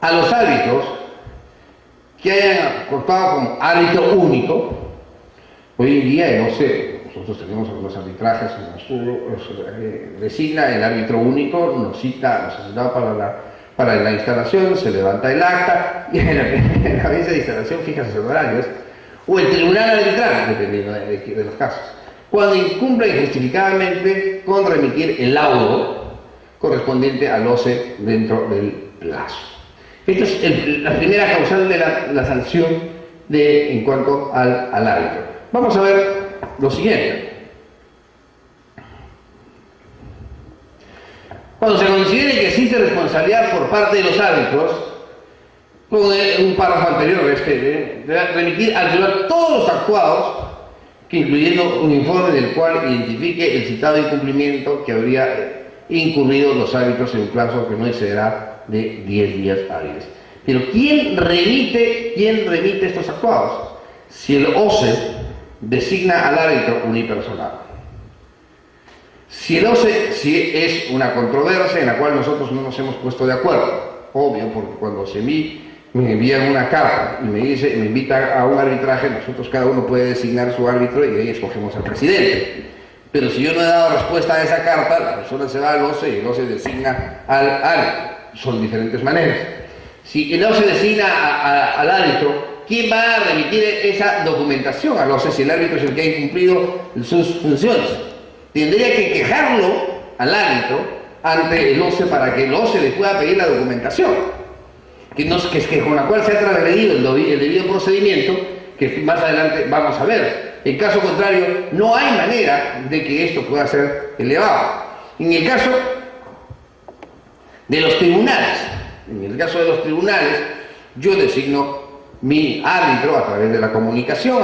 a los árbitros que hayan contado como árbitro único. Hoy en día, no sé, nosotros tenemos algunos arbitrajes, nos designa el árbitro único, nos cita para la instalación, se levanta el acta y en la mesa de instalación fija sus horarios, o el tribunal arbitral, dependiendo de los casos, cuando incumple injustificadamente con remitir el laudo correspondiente al OCE dentro del plazo. Esta es la primera causal de la sanción en cuanto al árbitro. Vamos a ver lo siguiente. Cuando se considere que existe responsabilidad por parte de los árbitros, con un párrafo anterior debe remitir al tribunal todos los actuados, que incluyendo un informe del cual identifique el citado incumplimiento que habría incurrido los árbitros en un plazo que no excederá de 10 días hábiles. Pero ¿quién remite estos actuados? Si el OCE designa al árbitro unipersonal. Si es una controversia en la cual nosotros no nos hemos puesto de acuerdo, obvio, porque cuando me envían una carta y me invita a un arbitraje, nosotros cada uno puede designar su árbitro y ahí escogemos al presidente. Pero si yo no he dado respuesta a esa carta, la persona se va al OCE y el OCE designa al árbitro. Son diferentes maneras. Si el OCE designa al árbitro, ¿quién va a remitir esa documentación al OCE si el árbitro es el que ha incumplido sus funciones? Tendría que quejarlo al árbitro ante el OCE para que el OCE le pueda pedir la documentación, que con la cual se ha transgredido el debido procedimiento, que más adelante vamos a ver. En caso contrario, no hay manera de que esto pueda ser elevado. En el caso de los tribunales, yo designo mi árbitro a través de la comunicación,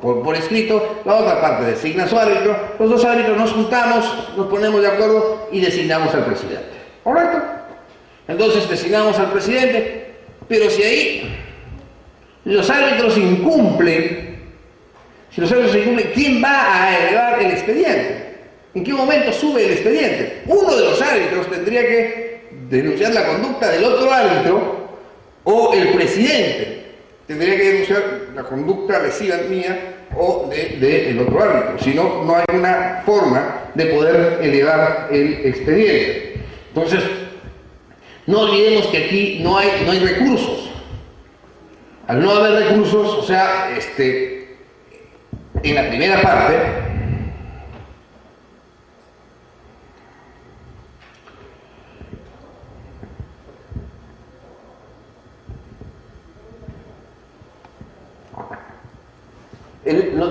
por escrito, la otra parte designa su árbitro, los dos árbitros nos juntamos, nos ponemos de acuerdo y designamos al presidente. ¿Correcto? Entonces designamos al presidente, pero si ahí los árbitros incumplen, ¿quién va a elevar el expediente? ¿En qué momento sube el expediente? Uno de los árbitros tendría que denunciar la conducta del otro árbitro, o el presidente tendría que denunciar la conducta lesiva mía o del otro árbitro. Si no, no hay una forma de poder elevar el expediente. Entonces, no olvidemos que aquí no hay recursos. Al no haber recursos, o sea, en la primera parte,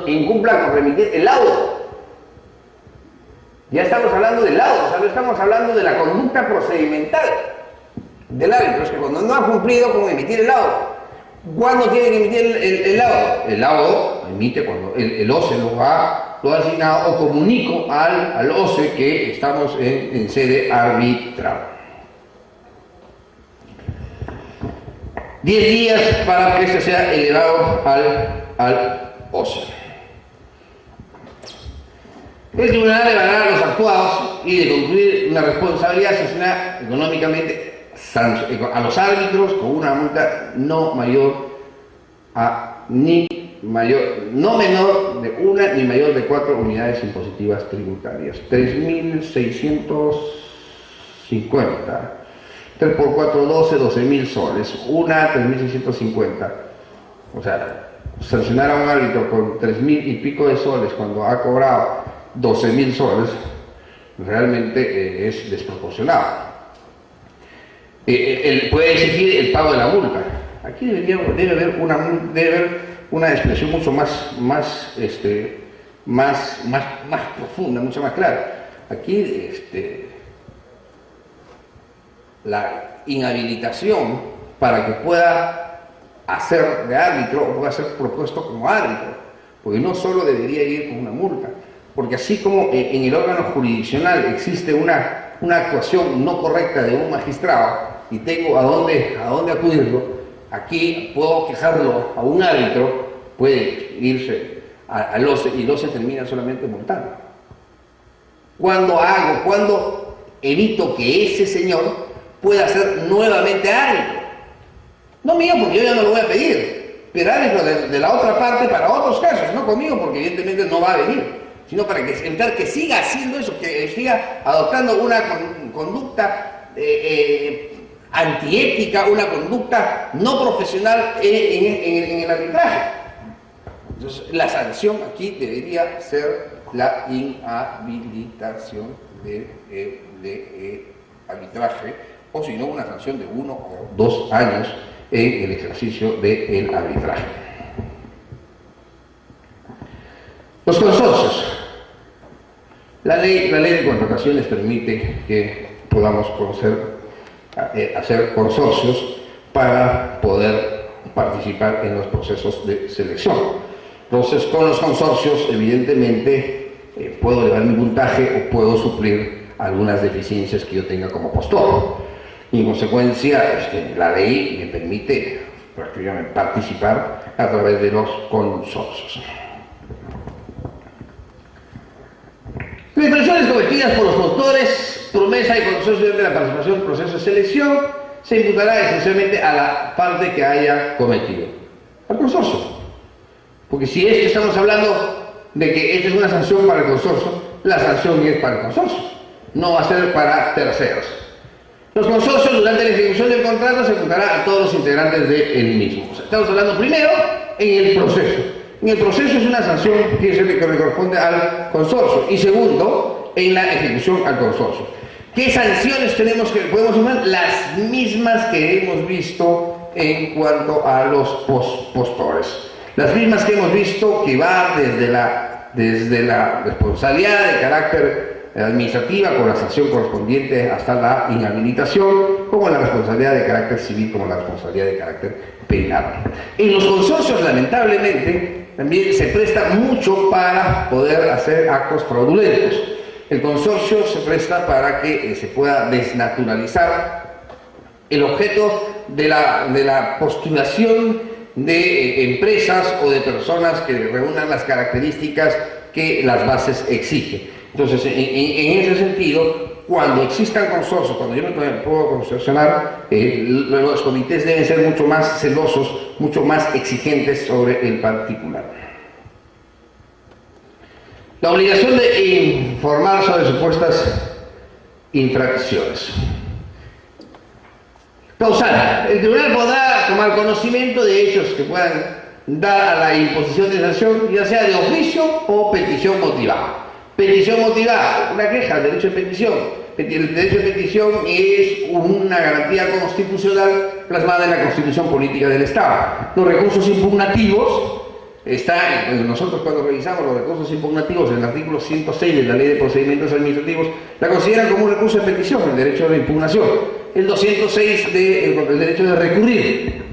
incumplan con remitir el laudo. Ya estamos hablando del laudo, o sea, no estamos hablando de la conducta procedimental del árbitro. Es que cuando no ha cumplido con emitir el laudo, ¿cuándo tiene que emitir el laudo? El laudo emite cuando el OCE lo ha asignado, o comunico al OCE que estamos en sede arbitral. 10 días para que sea elevado al OCE. El tribunal evaluará los actuados y de concluir una responsabilidad sancionará económicamente a los árbitros con una multa no menor de 1 ni mayor de 4 unidades impositivas tributarias. 3.650. 3 por 4, 12.000 soles. 3.650. O sea, sancionar a un árbitro con 3.000 y pico de soles cuando ha cobrado 12.000 soles realmente es desproporcionado. Puede exigir el pago de la multa. Aquí debe haber una expresión mucho más profunda, mucho más clara. Aquí la inhabilitación para que pueda hacer de árbitro o pueda ser propuesto como árbitro, porque no solo debería ir con una multa, porque así como en el órgano jurisdiccional existe una actuación no correcta de un magistrado y tengo a dónde acudirlo, aquí puedo quejarlo a un árbitro, puede irse al OCE y el OCE termina solamente multando. ¿Cuándo evito que ese señor pueda ser nuevamente árbitro? No mío, porque yo ya no lo voy a pedir, pero árbitro de la otra parte para otros casos, no conmigo, porque evidentemente no va a venir, sino para evitar que siga haciendo eso, que siga adoptando una conducta antiética, una conducta no profesional en el arbitraje. Entonces, la sanción aquí debería ser la inhabilitación de arbitraje, o si no, una sanción de 1 o 2 años en el ejercicio del arbitraje. Los consorcios. La ley de contrataciones permite que podamos hacer consorcios para poder participar en los procesos de selección. Entonces, con los consorcios, evidentemente, puedo elevar mi puntaje o puedo suplir algunas deficiencias que yo tenga como postor. Y en consecuencia, la ley me permite prácticamente participar a través de los consorcios. Las infracciones cometidas por los postores, promesa y consorcio de la participación en el proceso de selección se imputará esencialmente a la parte que haya cometido, al consorcio. Porque si estamos hablando de que esta es una sanción para el consorcio, la sanción es para el consorcio, no va a ser para terceros. Los consorcios durante la ejecución del contrato se imputará a todos los integrantes del mismo. O sea, estamos hablando primero en el proceso. En el proceso es una sanción que le corresponde al consorcio, y segundo, en la ejecución al consorcio. ¿Qué sanciones podemos sumar? Las mismas que hemos visto en cuanto a los postores. Las mismas que hemos visto, que va desde la responsabilidad de carácter administrativa con la sanción correspondiente hasta la inhabilitación, como la responsabilidad de carácter civil, como la responsabilidad de carácter penal. En los consorcios, lamentablemente, también se presta mucho para poder hacer actos fraudulentos. El consorcio se presta para que se pueda desnaturalizar el objeto de la postulación de empresas o de personas que reúnan las características que las bases exigen. Entonces, en ese sentido, cuando existan consorcios, cuando yo me puedo consorcionar, los comités deben ser mucho más celosos, mucho más exigentes sobre el particular. La obligación de informar sobre supuestas infracciones. Causal. El tribunal podrá tomar conocimiento de hechos que puedan dar a la imposición de sanción, ya sea de oficio o petición motivada. Petición motivada, una queja, el derecho de petición. El derecho de petición es una garantía constitucional plasmada en la Constitución Política del Estado. Los recursos impugnativos, nosotros cuando revisamos los recursos impugnativos en el artículo 106 de la Ley de Procedimientos Administrativos, la consideran como un recurso de petición, el derecho de impugnación. El 206 el derecho de recurrir.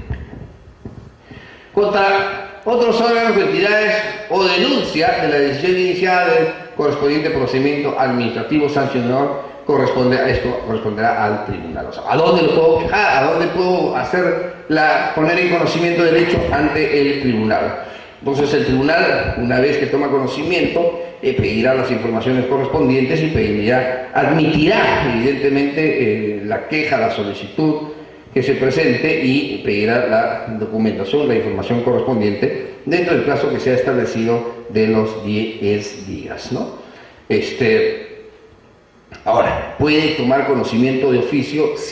Contra otros órganos, entidades o denuncia de la decisión iniciada del correspondiente procedimiento administrativo sancionador corresponderá al tribunal. O sea, ¿a dónde lo puedo quejar? ¿A dónde puedo poner en conocimiento del hecho ante el tribunal? Entonces el tribunal, una vez que toma conocimiento, pedirá las informaciones correspondientes y admitirá evidentemente la queja, la solicitud que se presente y pedirá la documentación, la información correspondiente dentro del plazo que se ha establecido de los 10 días, ¿no? Ahora, puede tomar conocimiento de oficio si